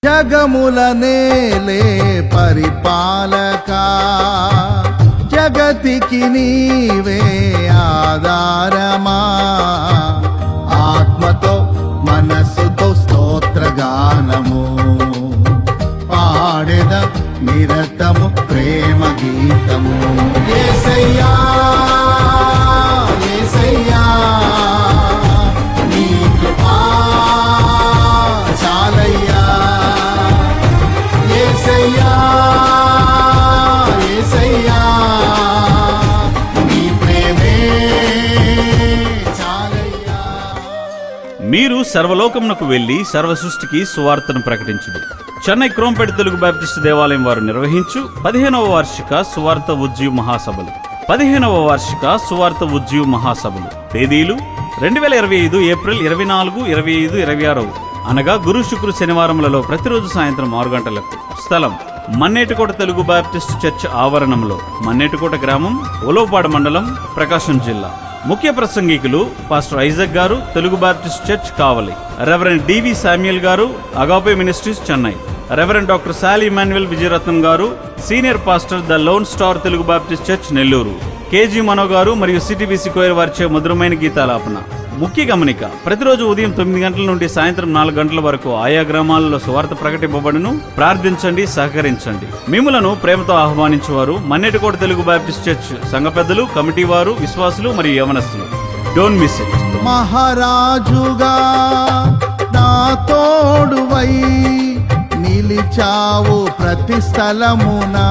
జగముల నేలే పరిపాలకా, జగతికి నీవే ఆధారమా. ఆత్మతో మనస్సుతో స్తోత్రగానము పాడెద నిరతము ప్రేమ గీతము. యేసయ్యా యేసయ్యా నీ కృపా చాలయ్యా. యేసయ్యా యేసయ్యా నీ ప్రేమే చాలయ్యా. మీరు సర్వలోకమునకు వెళ్లి సర్వ సృష్టికి సువార్తను ప్రకటించుడు. చెన్నై క్రోంపేట తెలుగు బాప్టిస్ట్ దేవాలయం వారు నిర్వహించు 15వ వార్షిక సువార్త ఉజ్జీవ మహాసభలు. 15వ వార్షిక సువార్త ఉజ్జీవ మహాసభలు తేదీలు 2025 ఏప్రిల్ 24, 25, 26 అనగా గురు శుక్ర శనివారములలో ప్రతిరోజు సాయంత్రం 6 గంటలకు. స్థలం మన్నేటికోట తెలుగు బాప్టిస్ట్ చర్చ్ ఆవరణంలో, మన్నేటికోట గ్రామం, ఉలవపాడు మండలం, ప్రకాశం జిల్లా. ముఖ్య ప్రసంగికులు పాస్టర్ ఐజక్ గారు, Telugu Baptist church Kavali. Reverend DV Samuel గారు, Agape Ministries Chennai. Reverend doctor Sali Emmanuel Vijayaratnam గారు, senior pastor the lone star Telugu Baptist church Nellore. KG Mano గారు మరియు సిటీబీసీ కోయర్ వారిచే మధురమైన గీతాలాపన. ముఖ్య గమనిక: ప్రతిరోజు ఉదయం 9 గంటల నుండి సాయంత్రం 4 గంటల వరకు ఆయా గ్రామాలలో సువార్త ప్రకటింపబడును. ప్రార్థించండి, సహకరించండి. మిమ్ములను ప్రేమతో ఆహ్వానించువారు మన్నేటికోట తెలుగు బాప్టిస్ట్ చర్చ్ సంఘ పెద్దలు, కమిటీ వారు, విశ్వాసులు మరియు యవనస్తులు. Don't miss it. మహారాజుగా నా తోడువై నిలిచావు ప్రతి స్థలమునా.